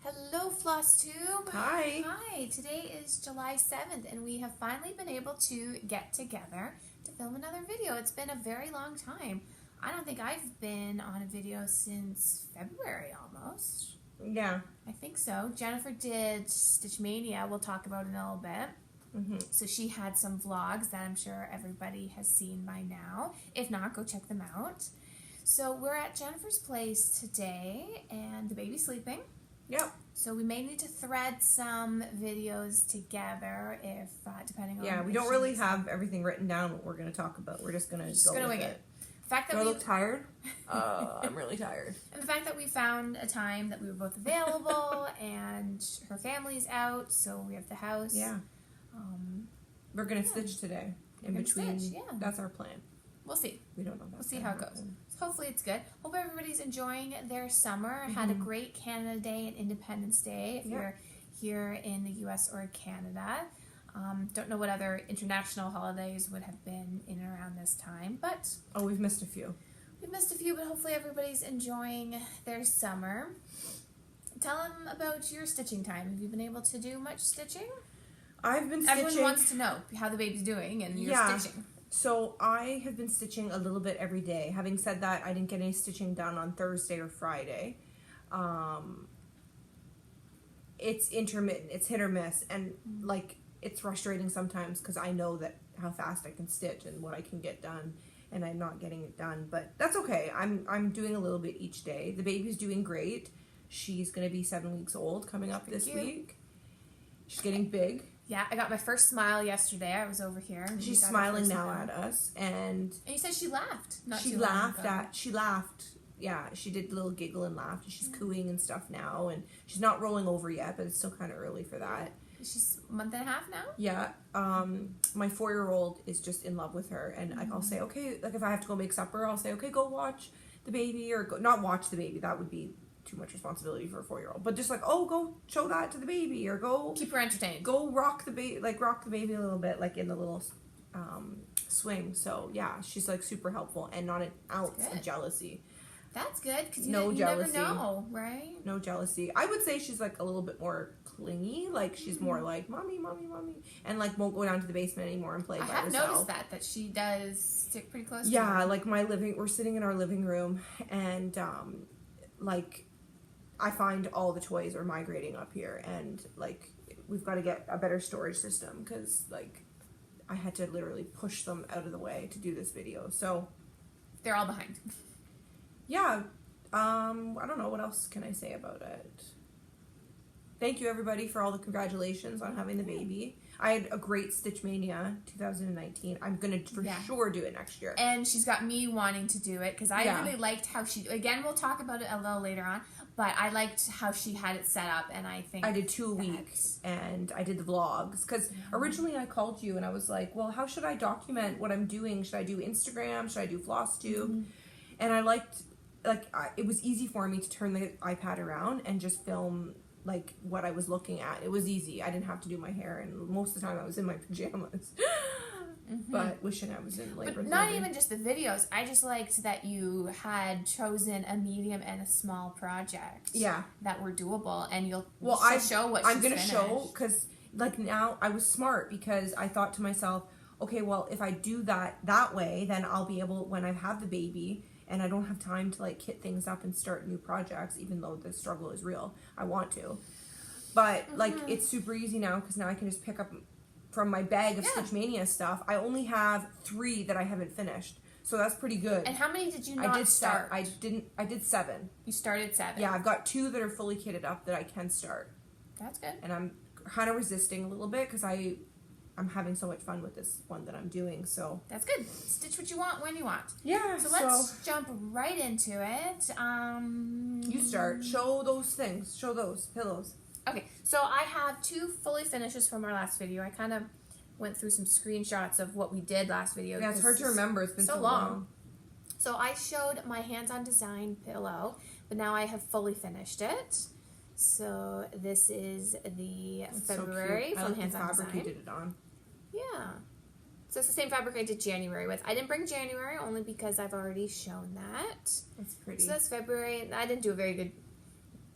Hello, Flosstube. Hi. Hi. Today is July 7th, and we have finally been able to get together to film another video. It's been a very long time. I don't think I've been on a video since February almost. Yeah. I think so. Jennifer did Stitch Mania. We'll talk about in a little bit. So she had some vlogs that I'm sure everybody has seen by now. If not, go check them out. So we're at Jennifer's place today, and the baby's sleeping. Yep. So we may need to thread some videos together if, depending on... Yeah, we don't really have everything written down what we're going to talk about. We're just going to go with it. The fact that Do I look tired? I'm really tired. And the fact that we found a time that we were both available and her family's out, so we have the house. Yeah. We're going to stitch today. In between. Stitch, yeah. That's our plan. We'll see. We don't know. We'll see how it goes. So hopefully it's good. Hope everybody's enjoying their summer. Had a great Canada Day and Independence Day if you're here in the U.S. or Canada. Don't know what other international holidays would have been in and around this time, but... Oh, we've missed a few. We've missed a few, but hopefully everybody's enjoying their summer. Tell them about your stitching time. Have you been able to do much stitching? I've been stitching... Everyone wants to know how the baby's doing and you're stitching. So I have been stitching a little bit every day. Having said that, I didn't get any stitching done on Thursday or Friday. It's intermittent. It's hit or miss. And, like, it's frustrating sometimes because I know that how fast I can stitch and what I can get done. And I'm not getting it done. But that's okay. I'm doing a little bit each day. The baby's doing great. She's going to be 7 weeks old coming up this week. She's getting big. Yeah, I got my first smile yesterday. I was over here. And she's smiling now at us, and you said she laughed. She laughed. Yeah, she did a little giggle and laughed. And she's cooing and stuff now, and she's not rolling over yet, but it's still kind of early for that. She's a month and a half now. Yeah. My 4-year-old is just in love with her, and I'll say, okay, like if I have to go make supper, I'll say, okay, go watch the baby, or go, not watch the baby. That would be too much responsibility for a 4-year-old, but just like, oh, go show that to the baby, or go keep her entertained, go rock the baby, like rock the baby a little bit, like in the little swing. So yeah, she's like super helpful and not an ounce of jealousy. That's good, because you never know, right? No jealousy. I would say she's like a little bit more clingy, like she's more like mommy, mommy, mommy, and like won't go down to the basement anymore and play by herself. I have noticed that she does stick pretty close. Yeah, to her. like we're sitting in our living room, and like I find all the toys are migrating up here, and like we've got to get a better storage system because like I had to literally push them out of the way to do this video. So they're all behind. Yeah. I don't know what else can I say about it. Thank you everybody for all the congratulations on having the baby. I had a great Stitch Mania 2019. I'm going to for sure do it next year. And she's got me wanting to do it because I really liked how she, again, we'll talk about it a little later on, but I liked how she had it set up, and I think... I did 2 weeks, and I did the vlogs, because originally I called you and I was like, well, how should I document what I'm doing? Should I do Instagram? Should I do Flosstube? And I liked, it was easy for me to turn the iPad around and just film like what I was looking at. It was easy. I didn't have to do my hair, and most of the time I was in my pajamas. But wishing I was in labor. But not even just the videos. I just liked that you had chosen a medium and a small project. Yeah. That were doable, and you'll show what I'm going to show, because like now I was smart because I thought to myself, okay, well, if I do that way, then I'll be able, when I have the baby, and I don't have time to like kit things up and start new projects, even though the struggle is real. I want to. But like it's super easy now because now I can just pick up from my bag of Stitch Mania stuff. I only have 3 that I haven't finished. So that's pretty good. And how many did you not start? I did 7. You started 7? Yeah, I've got 2 that are fully kitted up that I can start. That's good. And I'm kind of resisting a little bit because I'm having so much fun with this one that I'm doing, so... That's good. Stitch what you want when you want. Yeah, so let's jump right into it. You start. Show those things. Show those pillows. Okay, so I have 2 fully finishes from our last video. I kind of went through some screenshots of what we did last video. Yeah, it's hard to remember. It's been so long. So I showed my hands-on design pillow, but now I have fully finished it. So this is the February from Hands-On Design. Fabric you did it on. Yeah. So it's the same fabric I did January with. I didn't bring January only because I've already shown that. That's pretty. So that's February. I didn't do a very good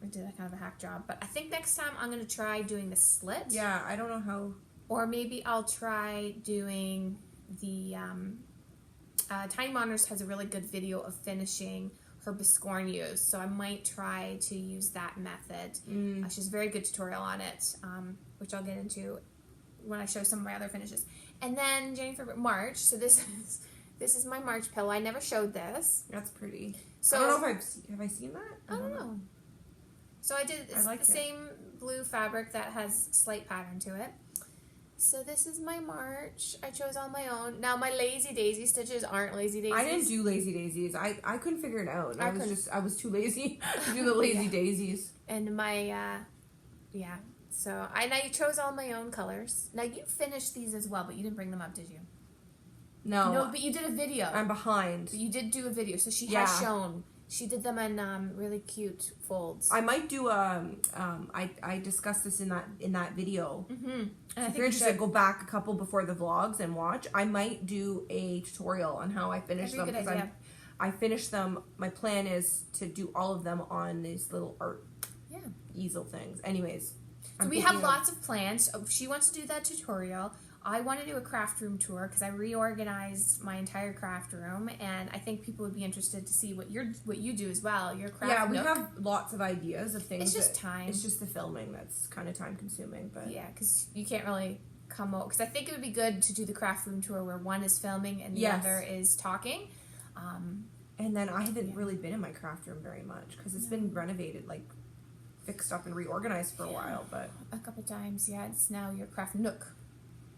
I did a kind of a hack job. But I think next time I'm going to try doing the slit. Yeah, I don't know how. Or maybe I'll try doing the... Tiny Monitors has a really good video of finishing her biscornues, so I might try to use that method. She has a very good tutorial on it, which I'll get into when I show some of my other finishes. And then January, February, March. So this is my March pillow. I never showed this. That's pretty. So I don't know if have I seen that? I don't know. So I did the same blue fabric that has slight pattern to it. So this is my March. I chose on my own. Now my Lazy Daisy stitches aren't Lazy Daisies. I didn't do Lazy Daisies. I couldn't figure it out. I was too lazy to do the Lazy Daisies. And my So I chose all my own colors. Now you finished these as well, but you didn't bring them up, did you? No, but you did a video. I'm behind. But you did do a video, so she has shown. She did them in really cute folds. I might do I discussed this in that video. Mm-hmm. So if you're interested, go back a couple before the vlogs and watch. I might do a tutorial on how I finish them because I finished them. My plan is to do all of them on these little art easel things. Anyways, so we have lots of plans. She wants to do that tutorial. I want to do a craft room tour because I reorganized my entire craft room, and I think people would be interested to see what you do as well. Your craft. We have lots of ideas of things. It's just time. It's just the filming that's kind of time consuming, but because you can't really come out. Because I think it would be good to do the craft room tour where one is filming and the other is talking. And then I haven't really been in my craft room very much because it's been renovated, like fixed up and reorganized for a while, but a couple times. Yeah, it's now your craft nook.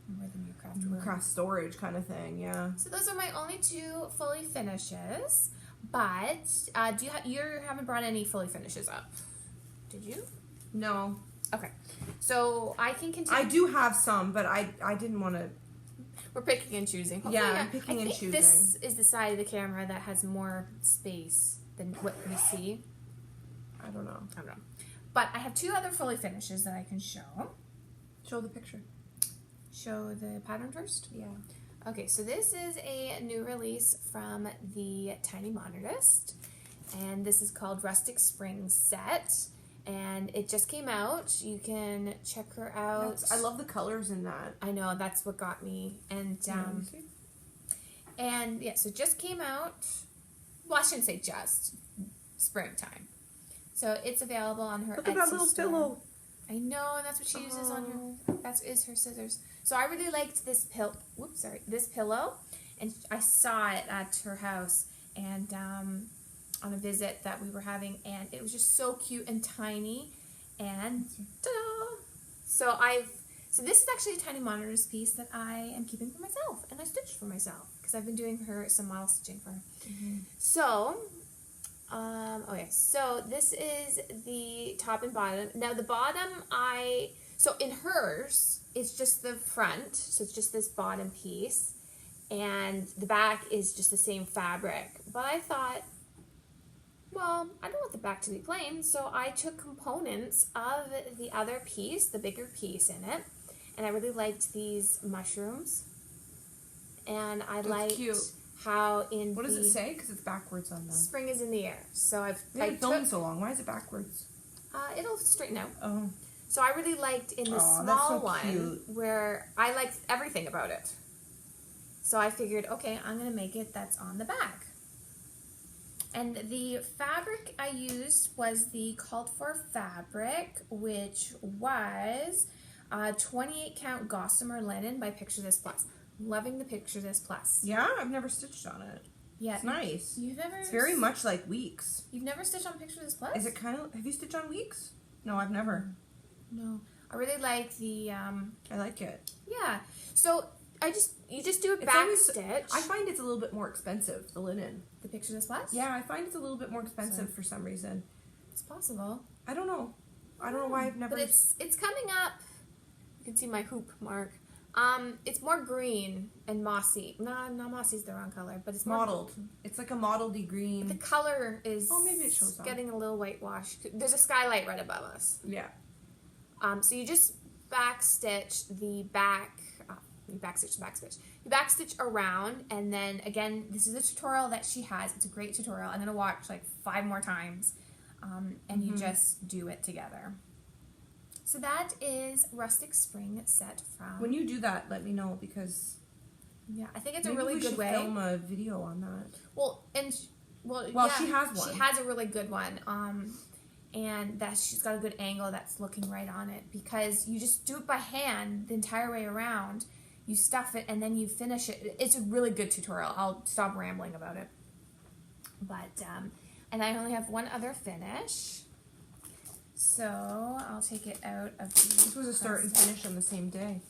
More than your craft room. Craft storage kind of thing, yeah. So those are my only two fully finishes. But you haven't brought any fully finishes up, did you? No. Okay. So I can continue. I do have some, but I didn't want to. We're picking and choosing. Hopefully, I'm picking and choosing. This is the side of the camera that has more space than what we see. I don't know. But I have two other fully finishes that I can show. Show the picture. Show the pattern first? Yeah. Okay, so this is a new release from the Tiny Monarist, and this is called Rustic Spring Set, and it just came out. You can check her out. I love the colors in that. I know, that's what got me. And so it just came out. Well, I shouldn't say just. Springtime. So it's available on her Look at Etsy that little store. pillow. I know, and that's what she uses on her. That is her scissors. So I really liked this this pillow, and I saw it at her house and on a visit that we were having, and it was just so cute and tiny, and ta-da! So this is actually a Tiny Monitors piece that I am keeping for myself, and I stitched for myself because I've been doing her some model stitching for her. Mm-hmm. So. So this is the top and bottom. Now the bottom, so in hers, it's just the front, so it's just this bottom piece, and the back is just the same fabric. But I thought, well, I don't want the back to be plain, so I took components of the other piece, the bigger piece in it, and I really liked these mushrooms, and That's cute. How what does it say? Because it's backwards on them. Spring is in the air. So I've filmed so long. Why is it backwards? It'll straighten out. Oh. So I really liked in the small one cute. where I liked everything about it. So I figured, okay, I'm gonna make it that's on the back. And the fabric I used was the called for fabric, which was 28 count gossamer linen by Picture This Plus. Loving the Picture This Plus. Yeah, I've never stitched on it. Yeah, it's nice. You've never. It's very much like Weeks. You've never stitched on Picture This Plus? Is it kind of? Have you stitched on Weeks? No, I've never. No, I really like the. I like it. Yeah. So you just do a back stitch. I find it's a little bit more expensive, the linen. The Picture This Plus? Yeah, I find it's a little bit more expensive for some reason. It's possible. I don't know. I don't know why I've never. But it's coming up. You can see my hoop mark. It's more green and mossy. No, mossy's the wrong color, but it's mottled. It's like a mottledy green. But the color is maybe it shows getting a little whitewash. There's a skylight right above us. Yeah. So you just back stitch the back. You back stitch the back stitch. You back stitch around, and then again, this is a tutorial that she has. It's a great tutorial. I'm gonna watch like 5 more times. and you just do it together. So that is Rustic Spring set from... When you do that, let me know, because... Yeah, I think it's a really good way. Maybe we should film a video on that. Well, she has one. She has a really good one. And that she's got a good angle that's looking right on it, because you just do it by hand the entire way around. You stuff it and then you finish it. It's a really good tutorial. I'll stop rambling about it. But and I only have one other finish. So I'll take it out of the... This was a start and finish on the same day.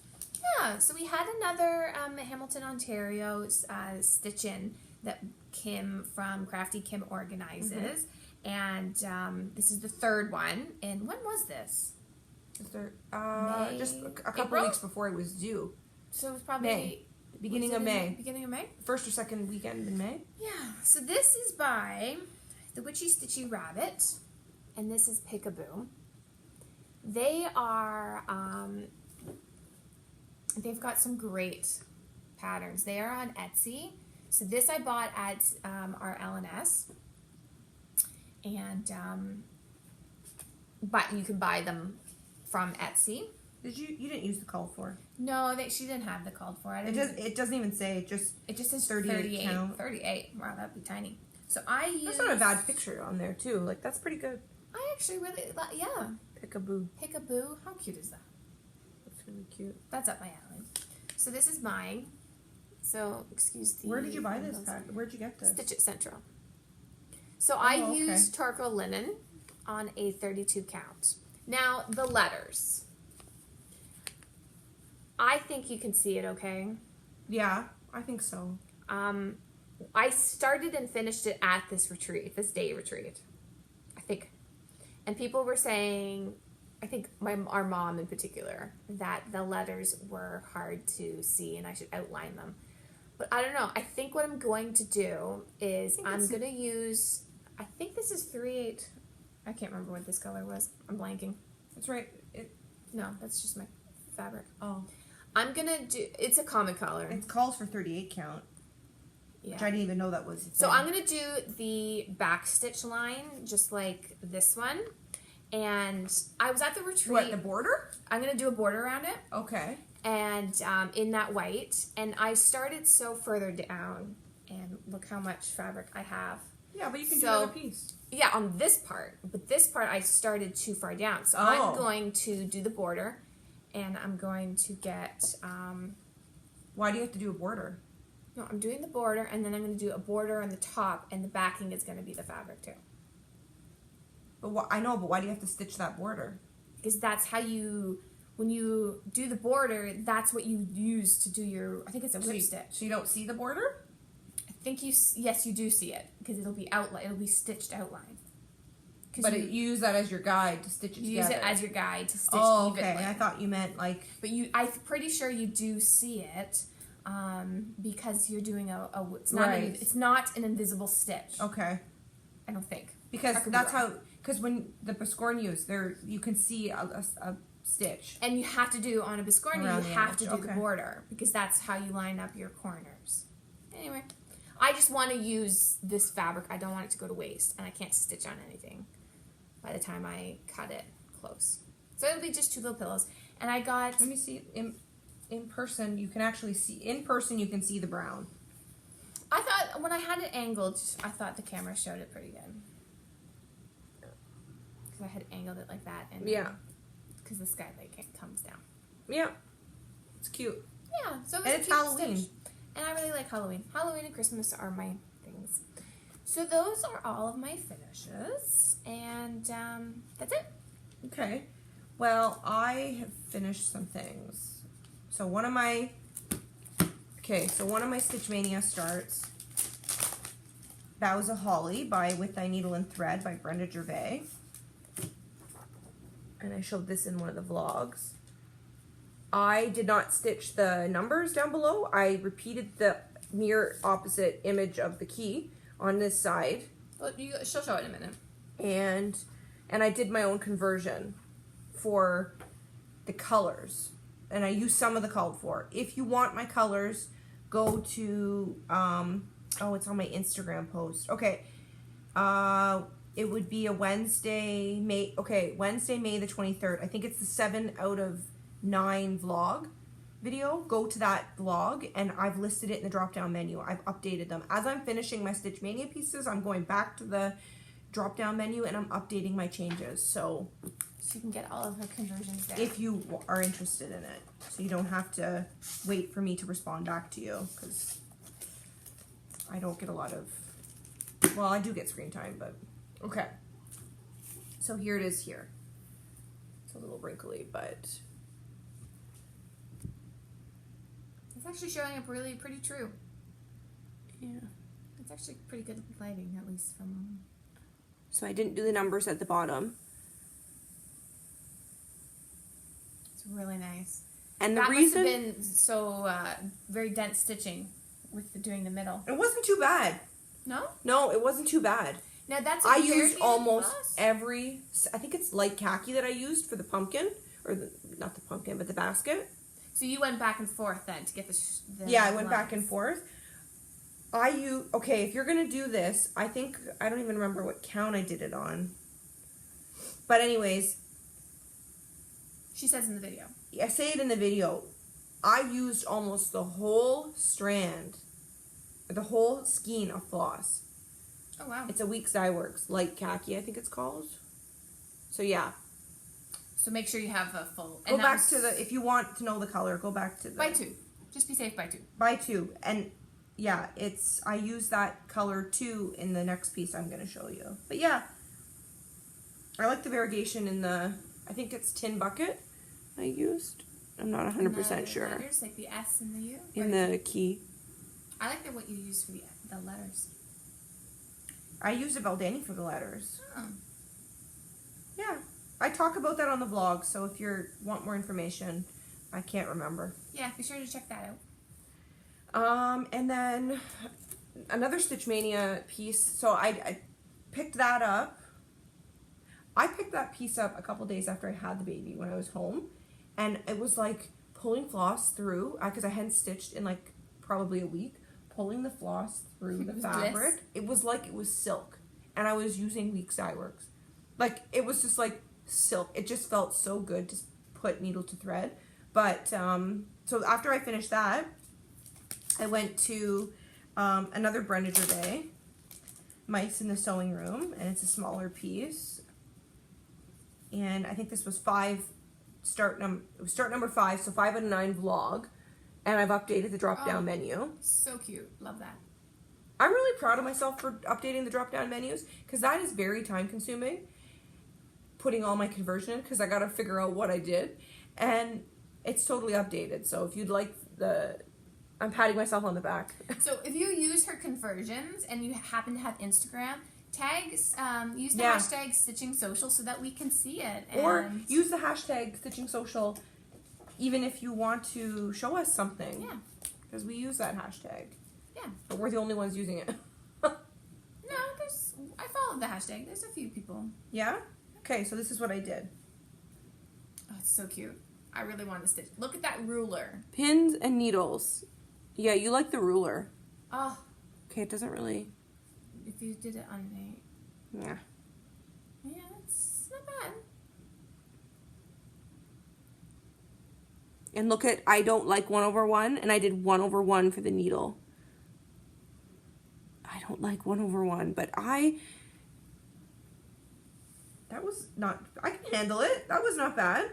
Yeah, so we had another Hamilton, Ontario Stitch In that Kim from Crafty Kim organizes. And this is the third one. And when was this? May? Just a couple weeks before it was due. So it was probably... May. Beginning of May. Beginning of May? First or second weekend in May. Yeah. So this is by the Witchy Stitchy Rabbit. And this is Peekaboo. They are... they've got some great patterns. They are on Etsy. So this I bought at our L&S. And, but you can buy them from Etsy. You didn't use the called for? No, she didn't have the called for. It doesn't even say. It just says 38 count. 38. Wow, that'd be tiny. So I use... That's not a bad picture on there too. Like, that's pretty good. I actually really, yeah. Peekaboo. Peekaboo. How cute is that? That's really cute. That's up my alley. So this is mine. So, excuse the... Where did you buy this pack? Where'd you get this? Stitch It Central. So I used charcoal linen on a 32 count. Now, the letters. I think you can see it okay. Yeah, I think so. I started and finished it at this day retreat, I think. And people were saying, I think our mom in particular, that the letters were hard to see and I should outline them. But I don't know. I think what I'm going to do is I'm going to use, I think this is 3/8. I can't remember what this color was. I'm blanking. That's right. No, that's just my fabric. Oh. I'm going to do, it's a common color. It calls for 38 count. Yeah. Which I didn't even know that was. So I'm going to do the back stitch line just like this one. And I was at the retreat. What, the border? I'm going to do a border around it. Okay. And in that white. And I started so further down. And look how much fabric I have. Yeah, but you can do another piece. Yeah, on this part. But this part I started too far down. So I'm going to do the border. And I'm going to get... Why do you have to do a border? No, I'm doing the border. And then I'm going to do a border on the top. And the backing is going to be the fabric too. But I know, but why do you have to stitch that border? Because that's how you... When you do the border, that's what you use to do your... I think it's a whip stitch. So you don't see the border? I think yes, you do see it. Because it'll be outline. It'll be stitched outline. But you use that as your guide to stitch it together. Use it as your guide to stitch evenly. Okay. I thought you meant like... But I'm pretty sure you do see it because you're doing it's not an invisible stitch. Okay. I don't think. Because that's how... Because when the Biscornius, you can see a stitch. And you have to do, on a Biscornia, you have to do the border. Because that's how you line up your corners. Anyway. I just want to use this fabric. I don't want it to go to waste. And I can't stitch on anything by the time I cut it close. So it'll be just two little pillows. And I got... Let me see. In person, you can actually see... In person, you can see the brown. I thought, when I had it angled, I thought the camera showed it pretty good. Because I had angled it like that. And yeah. Because the skylight comes down. Yeah. It's cute. Yeah. So it's Halloween. Stitch. And I really like Halloween. Halloween and Christmas are my things. So those are all of my finishes. And that's it. Okay. Well, I have finished some things. So one of my Stitch Mania starts. That was a Holly by With Thy Needle and Thread by Brenda Gervais. And I showed this in one of the vlogs. I did not stitch the numbers down below. I repeated the mirror opposite image of the key on this side. Well, she'll show it in a minute. And I did my own conversion for the colors. And I used some of the called for. If you want my colors, go to, it's on my Instagram post. Okay. it would be a Wednesday, May the 23rd. I think it's the 7 out of 9 vlog video. Go to that vlog, and I've listed it in the drop-down menu. I've updated them. As I'm finishing my Stitch Mania pieces, I'm going back to the drop-down menu, and I'm updating my changes. So you can get all of her conversions there. if you are interested in it. So you don't have to wait for me to respond back to you, because I don't get a lot of, well, I do get screen time, but okay. So here it is here. It's a little wrinkly, but it's actually showing up really pretty true. yeah. It's actually pretty good lighting, at least from... So I didn't do the numbers at the bottom. It's really nice. And the that reason... must have been so very dense stitching with doing the middle. It wasn't too bad. No? No, it wasn't too bad. Now that's I used almost floss? every... I think it's light khaki that I used for the pumpkin. Or not the pumpkin, but the basket. So you went back and forth then to get the yeah, I went back and forth. Okay, if you're going to do this, I don't even remember what count I did it on. But anyways. She says in the video. I say it in the video. I used almost the whole strand, the whole skein of floss. Oh, wow. It's a Weeks Dye Works, light khaki, I think it's called. So, yeah. So make sure you have a full... Go back to the... If you want to know the color, go back to the... Buy 2. Just be safe, buy 2. Buy 2. And... yeah, I use that color too in the next piece I'm going to show you. But yeah, I like the variegation in the, I think it's tin bucket I used. I'm not 100% sure. Letters, like the S and the U? In the key. I like what you use for the letters. I used a Valdani for the letters. Oh. Yeah, I talk about that on the vlog, so if you want more information, I can't remember. Yeah, be sure to check that out. And then another Stitch Mania piece. So I picked that up. I picked that piece up a couple days after I had the baby when I was home. And it was like pulling floss through, because I hadn't stitched in like probably a week, pulling the floss through the fabric. Bliss. It was like it was silk. And I was using Weeks Dye Works. Like, it was just like silk. It just felt so good to put needle to thread. But, so after I finished that, I went to another Brenda Gervais, Mice in the Sewing Room, and it's a smaller piece. And I think this was start number 5, so 5 out of 9 vlog. And I've updated the drop-down menu. So cute. Love that. I'm really proud of myself for updating the drop-down menus, because that is very time-consuming, putting all my conversion in, because I got to figure out what I did. And it's totally updated, so if you'd like I'm patting myself on the back. So if you use her conversions and you happen to have Instagram, use the hashtag Stitching Social so that we can see it. Or use the hashtag Stitching Social even if you want to show us something. Yeah. Because we use that hashtag. Yeah. But we're the only ones using it. No, I followed the hashtag. There's a few people. Yeah? Okay, so this is what I did. Oh, it's so cute. I really want to stitch. Look at that ruler. Pins and needles. Yeah, you like the ruler. Oh. Okay, it doesn't really... If you did it on a... Yeah. Yeah, it's not bad. And look at, I don't like 1/1, and I did 1/1 for the needle. I don't like 1/1, but that was not, I can handle it. That was not bad.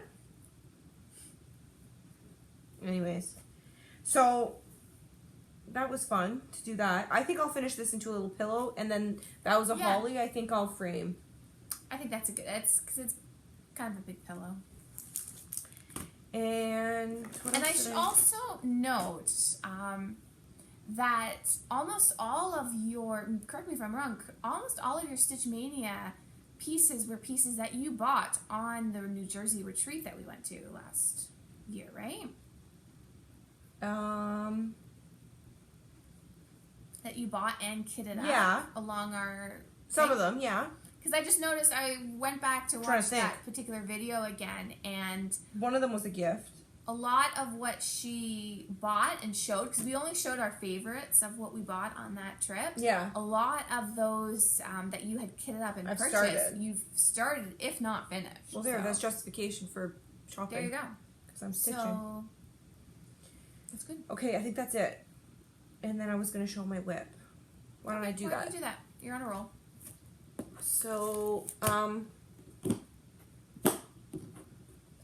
Anyways, so that was fun to do that. I think I'll finish this into a little pillow, and then that was a holly I think I'll frame. I think that's because it's kind of a big pillow. And I should also note that almost all of your, correct me if I'm wrong, almost all of your Stitch Mania pieces were pieces that you bought on the New Jersey retreat that we went to last year, right? That you bought and kitted up along our... Some of them, yeah. Because I just noticed I went back to watch that particular video again, and... One of them was a gift. a lot of what she bought and showed, because we only showed our favorites of what we bought on that trip. Yeah. A lot of those that you had kitted up and purchased, you've started, if not finished. Well, that's justification for shopping. There you go. Because I'm stitching. So, that's good. Okay, I think that's it. And then I was going to show my whip. Why don't I do that? Why don't you do that? You're on a roll. So,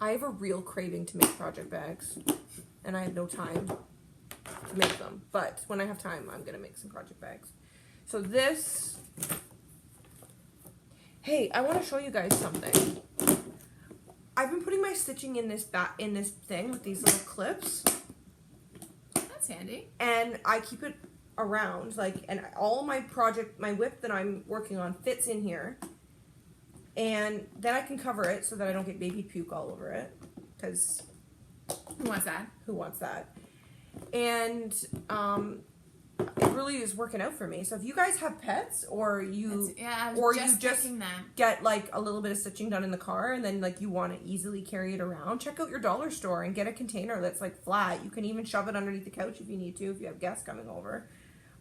I have a real craving to make project bags, and I have no time to make them. But when I have time, I'm gonna make some project bags. So this, hey, I want to show you guys something. I've been putting my stitching in this thing with these little clips. That's handy. And I keep it around, like, and all my whip that I'm working on fits in here. And then I can cover it so that I don't get baby puke all over it. Because who wants that? Who wants that? And it really is working out for me. So if you guys have pets, or you get like a little bit of stitching done in the car, and then like you want to easily carry it around, check out your dollar store and get a container that's like flat. You can even shove it underneath the couch if you need to, if you have guests coming over.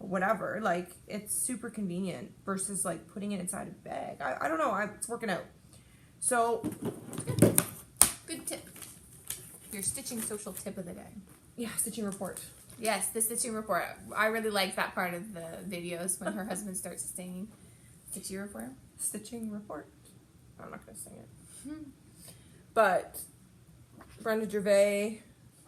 Whatever, like, it's super convenient versus like putting it inside a bag. I don't know, it's working out. So good tip. Your stitching social tip of the day. Yeah, stitching report. Yes, the stitching report. I really like that part of the videos when her husband starts singing. Stitchy report. Stitching report. I'm not gonna sing it. But Brenda Gervais,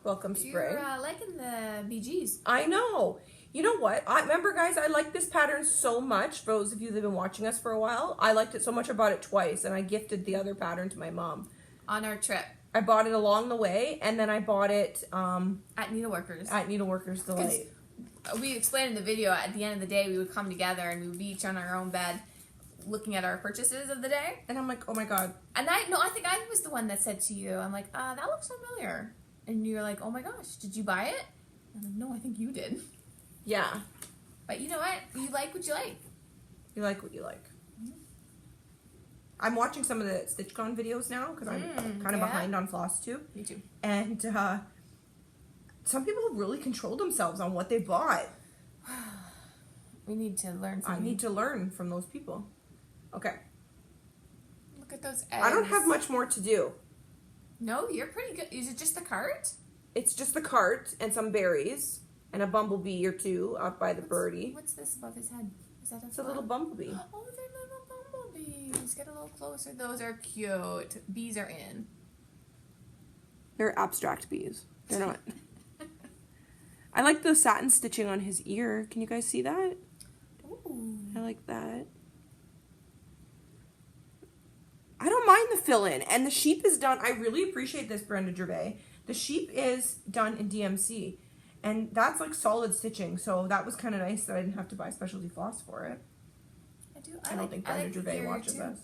welcome spray. You're liking the BGs. I know. You know what? Remember, guys, I like this pattern so much. For those of you that have been watching us for a while, I liked it so much I bought it twice, and I gifted the other pattern to my mom. On our trip. I bought it along the way, and then I bought it... at Needleworkers. At Needleworkers Delight. We explained in the video, at the end of the day, we would come together, and we would be each on our own bed, looking at our purchases of the day. And I'm like, oh my god. And I think I was the one that said to you, I'm like, that looks familiar. And you're like, oh my gosh, did you buy it? And I'm like, no, I think you did. Yeah. But you know what? You like what you like. You like what you like. Mm-hmm. I'm watching some of the StitchCon videos now because I'm kind of behind on Flosstube. Me too. And some people have really controlled themselves on what they bought. We need to learn from I need to learn from those people. Okay. Look at those eggs. I don't have much more to do. No, you're pretty good. Is it just the cart? It's just the cart and some berries. And a bumblebee or two up by the birdie. What's this above his head? Is that It's a little bumblebee. Oh, they're little bumblebees. Get a little closer. Those are cute. Bees are in. They're abstract bees. They're not. I like the satin stitching on his ear. Can you guys see that? Ooh. I like that. I don't mind the fill-in. And the sheep is done. I really appreciate this, Brenda Gervais. The sheep is done in DMC. And that's like solid stitching, so that was kind of nice that I didn't have to buy specialty floss for it. I don't think Brenda Gervais watches us.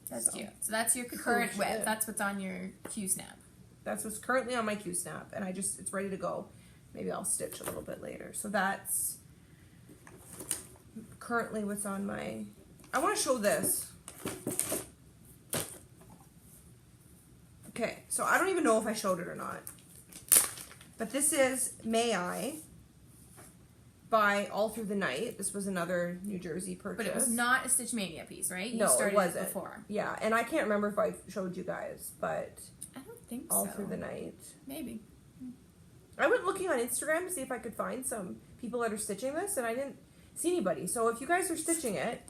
That's cute. So that's your current whip. That's what's on your Q-snap. That's what's currently on my Q-snap, and it's ready to go. Maybe I'll stitch a little bit later. So that's currently what's on my... I want to show this. Okay, so I don't even know if I showed it or not. But this is May I by All Through the Night. This was another New Jersey purchase. But it was not a Stitch Mania piece, right? No, it wasn't. Before. Yeah, and I can't remember if I showed you guys, but... I don't think All so. Through the Night. Maybe. I went looking on Instagram to see if I could find some people that are stitching this, and I didn't see anybody. So if you guys are stitching it,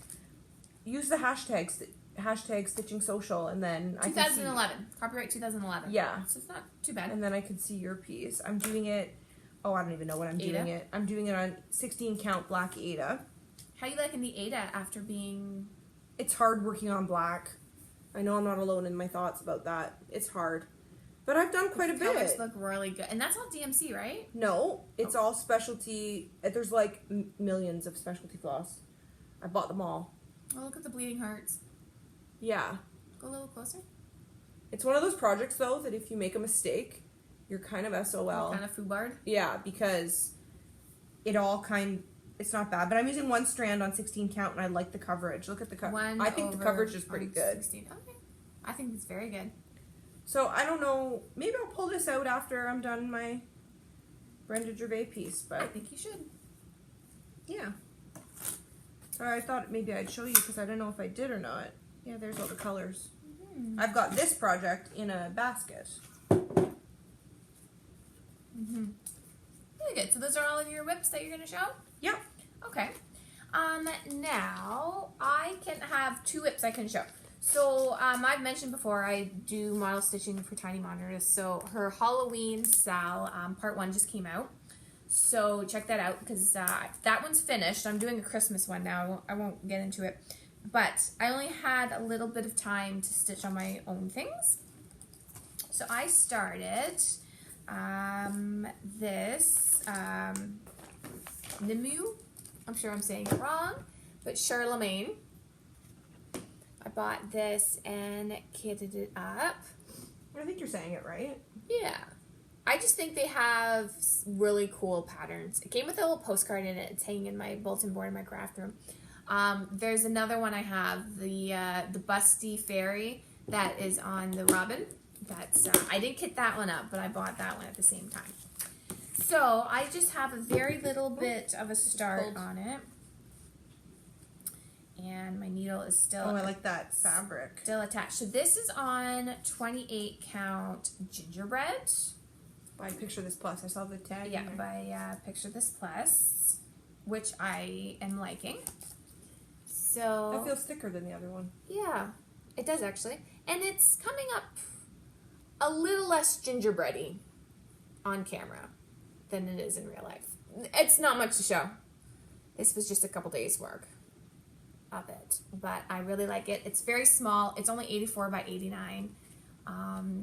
use the hashtag stitching social, and then 2011. Copyright 2011. Yeah. So it's not too bad. And then I can see your piece. I'm doing it, I don't even know what I'm doing it. I'm doing it on 16 count black Ada. How you liking the Ada after being... It's hard working on black. I know I'm not alone in my thoughts about that. It's hard. But I've done quite a bit. Colors look really good. And that's all DMC, right? No, it's all specialty. There's like millions of specialty floss. I bought them all. Oh, look at the bleeding hearts. Yeah. Go a little closer. It's one of those projects, though, that if you make a mistake, you're kind of SOL. You're kind of foobarred? Yeah, because it's not bad. But I'm using one strand on 16 count, and I like the coverage. Look at the coverage. I think the coverage is pretty good. 16. Okay. I think it's very good. So I don't know. Maybe I'll pull this out after I'm done my Brenda Gervais piece. But I think you should. yeah. So I thought maybe I'd show you because I don't know if I did or not. Yeah, there's all the colors. Mm-hmm. I've got this project in a basket. Mm-hmm. Really good. So those are all of your whips that you're going to show? Yep. Okay. Now I can have 2 whips I can show. So I've mentioned before I do model stitching for Tiny Monitors. So her Halloween Sal part 1 just came out. So check that out because that one's finished. I'm doing a Christmas one now. I won't get into it. But I only had a little bit of time to stitch on my own things. So I started this Nimu. I'm sure I'm saying it wrong, but Charlemagne. I bought this and kitted it up. I think you're saying it right. Yeah. I just think they have really cool patterns. It came with a little postcard in it. It's hanging in my bulletin board in my craft room. There's another one I have, the Busty Fairy that is on the Robin. That's I didn't kit that one up, but I bought that one at the same time. So I just have a very little bit of a start on it. And my needle is still... Oh, I like that fabric. Still attached. So this is on 28 count gingerbread. By Picture This Plus. I saw the tag. Yeah, by Picture This Plus, which I am liking. So that feels thicker than the other one. Yeah, it does actually. And it's coming up a little less gingerbready on camera than it is in real life. It's not much to show. This was just a couple days work of it, but I really like it. It's very small. It's only 84 by 89.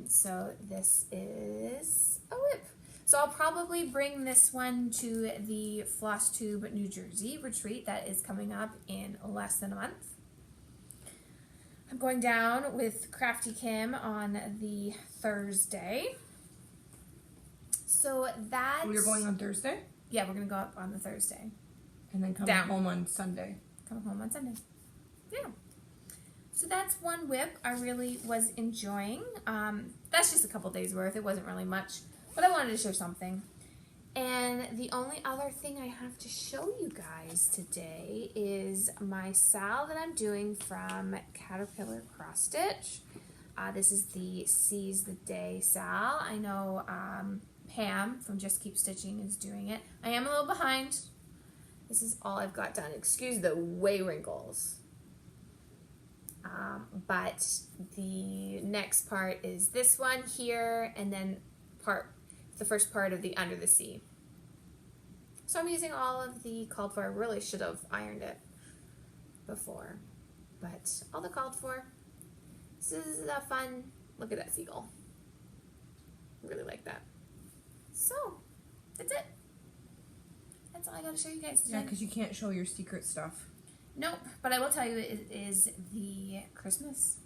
So this is a whip. So I'll probably bring this one to the Flosstube New Jersey retreat that is coming up in less than a month. I'm going down with Crafty Kim on the Thursday. So that... You're going on Thursday? Yeah, we're going to go up on the Thursday. And then come home on Sunday. Come home on Sunday. Yeah. So that's one whip I really was enjoying. That's just a couple days worth. It wasn't really much. But I wanted to show something. And the only other thing I have to show you guys today is my Sal that I'm doing from Caterpillar Cross Stitch. This is the Seize the Day Sal. I know Pam from Just Keep Stitching is doing it. I am a little behind. This is all I've got done. Excuse the way wrinkles. But the next part is this one here, and then the first part of the Under the Sea. So I'm using all of the called for. I really should have ironed it before, but all the called for. This is a fun, look at that seagull. Really like that. So, that's it. That's all I gotta show you guys today. Yeah, because you can't show your secret stuff. Nope, but I will tell you it is the Christmas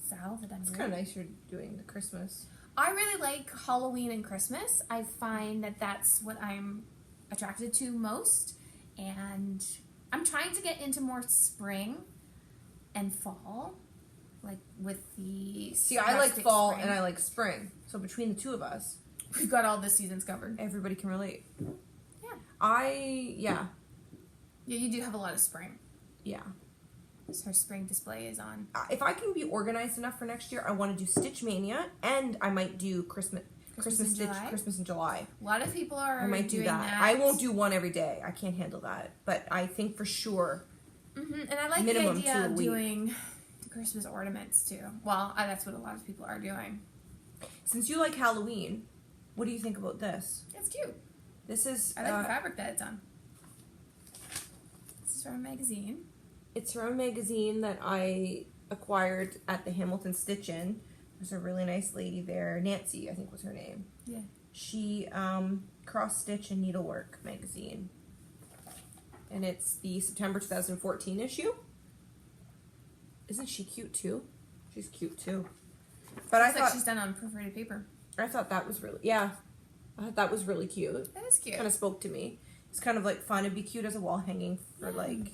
Sal that I'm doing. It's kind of nice you're doing the Christmas. I really like Halloween and Christmas. I find that that's what I'm attracted to most. And I'm trying to get into more spring and fall. Like with the... See, I like fall and I like spring. So between the two of us... We've got all the seasons covered. Everybody can relate. Yeah. Yeah, you do have a lot of spring. Yeah. So her spring display is on. If I can be organized enough for next year, I want to do Stitch Mania, and I might do Christmas Stitch, Christmas in July. A lot of people are I might do that. I won't do one every day. I can't handle that. But I think for sure. Mm-hmm. And I like the idea of doing the Christmas ornaments too. Well, that's what a lot of people are doing. Since you like Halloween, what do you think about this? It's cute. This is... I like the fabric that it's on. This is from a magazine. It's from a magazine that I acquired at the Hamilton Stitch-In. There's a really nice lady there. Nancy, I think was her name. Yeah. She, Cross Stitch and Needlework magazine. And it's the September 2014 issue. Isn't she cute too? She's cute too. But I thought like she's done on perforated paper. I thought that was really, I thought that was really cute. That is cute. Kind of spoke to me. It's kind of like fun. It'd be cute as a wall hanging for like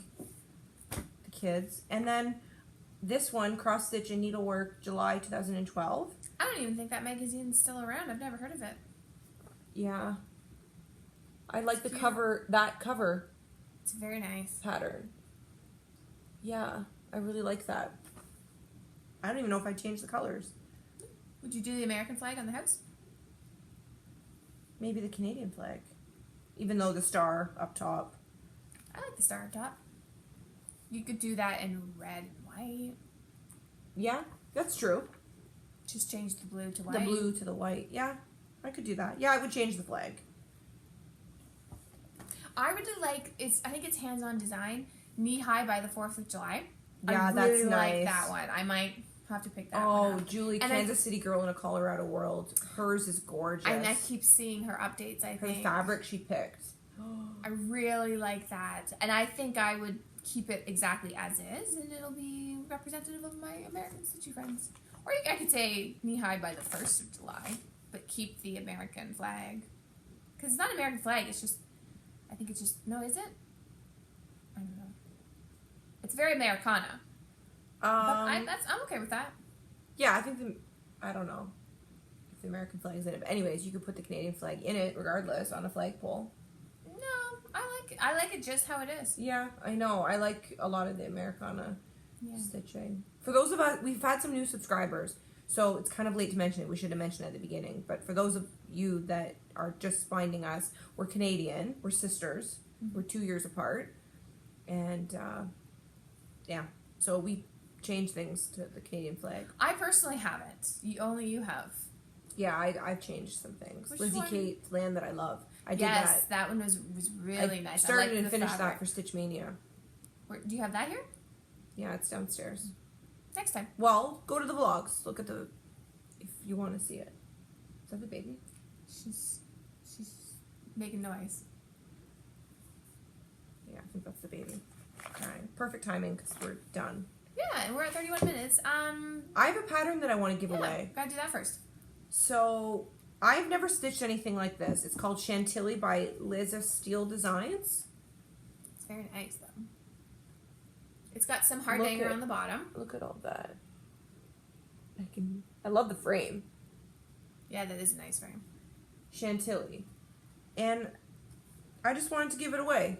the kids. And then this one, Cross Stitch and Needlework, July 2012. I don't even think that magazine's still around. I've never heard of it. Yeah. I like the cute. cover, that cover It's very nice. pattern. Yeah, I really like that. I don't even know if I changed the colors. Would you do the American flag on the house? Maybe the Canadian flag. Even though the star up top. I like the star up top. You could do that in red and white. Yeah, that's true. Just change the blue to white. The blue to the white. Yeah, I could do that. Yeah, I would change the flag. I really like, I think it's hands-on design, knee high by the 4th of July. Yeah, I that's really nice. like that one. I might have to pick that one Oh, up. Julie, And Kansas City girl in a Colorado world. Hers is gorgeous. And I keep seeing her updates, I Her think. fabric she picked. I really like that. And I think I would keep it exactly as is, and it'll be representative of my American Stitchy friends. Or I could say knee-high by the 1st of July, but keep the American flag. Because it's not an American flag, it's just, I think it's just, no, is it? I don't know. It's very Americana. But I'm okay with that. Yeah, I think I don't know if the American flag is in it. But anyways, you could put the Canadian flag in it regardless on a flagpole. No, I like it just how it is. Yeah, I know. I like a lot of the Americana stitching. For those of us, we've had some new subscribers, so it's kind of late to mention it. We should have mentioned it at the beginning. But for those of you that are just finding us, we're Canadian. We're sisters. Mm-hmm. We're 2 years apart. And, yeah, so we change things to the Canadian flag. I personally haven't. You have. Yeah, I've changed some things. Which Lizzie one? Kate's Land That I Love. I did Yes, that. that one was really nice. Started I and the finished fabric. that for Stitch Mania. Do you have that here? Yeah, it's downstairs. Next time. Well, go to the vlogs. Look at if you want to see it. Is that the baby? She's making noise. Yeah, I think that's the baby. Alright, perfect timing because we're done. Yeah, and we're at 31 minutes. I have a pattern that I want to give away. Gotta do that first. So, I've never stitched anything like this. It's called Chantilly by Liz of Steel Designs. It's very nice, though. It's got some hard hanger on the bottom. Look at all that. I love the frame. Yeah, that is a nice frame. Chantilly. And I just wanted to give it away.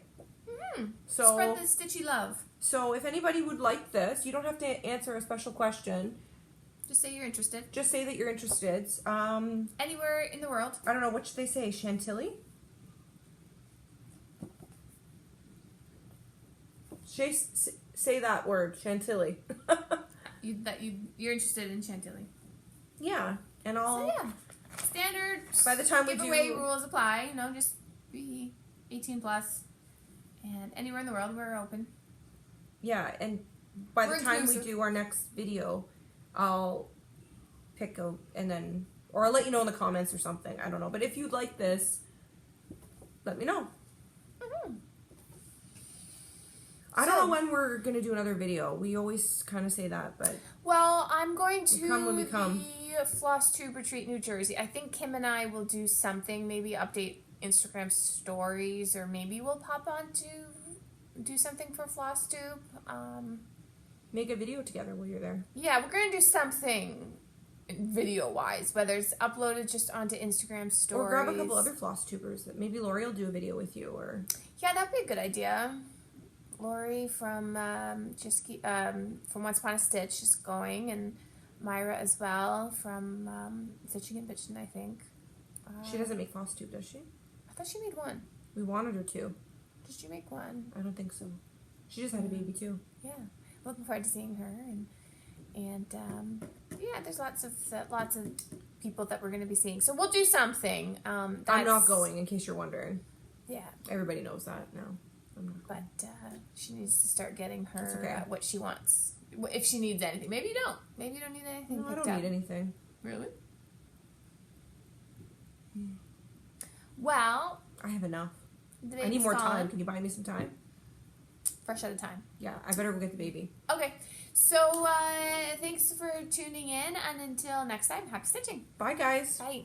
Mm-hmm. So, spread the stitchy love. So if anybody would like this, you don't have to answer a special question. Just say you're interested. Just say that you're interested. Anywhere in the world. I don't know, what should they say? Chantilly? Say that word, Chantilly. You're interested in Chantilly. Yeah, and I'll... So yeah, standard by the time giveaway rules apply. You know, just be 18 plus, and anywhere in the world we're open. Yeah, and by the time inclusive. we do our next video, I'll pick or I'll let you know in the comments or something. I don't know, but if you'd like this, let me know. Mm-hmm. I don't know when we're going to do another video. We always kind of say that, but... Well, I'm going to come when we come. the Flosstube Retreat, New Jersey. I think Kim and I will do something, maybe update Instagram stories, or maybe we'll pop on to do something for Flosstube. Make a video together while you're there. Yeah, we're going to do something video-wise, whether it's uploaded just onto Instagram stories. Or grab a couple other Flosstubers. Maybe Lori will do a video with you, or... Yeah, that'd be a good idea. Lori from Once Upon a Stitch is going, and Myra as well from Stitching and Bitchin', I think. She doesn't make Flosstube, does she? I thought she made one. We wanted her to. Did she make one? I don't think so. She just had a baby too. Yeah, looking forward to seeing her, and yeah, there's lots of people that we're going to be seeing. So we'll do something. I'm not going, in case you're wondering. Yeah. Everybody knows that now. But she needs to start getting her okay. what she wants. If she needs anything. Maybe you don't. Maybe you don't need anything. No, I don't need anything. Really? Well, I have enough. I need more time. Can you buy me some time? Fresh out of time. Yeah, I better go get the baby. Okay. So, thanks for tuning in, and until next time, happy stitching. Bye, guys. Bye.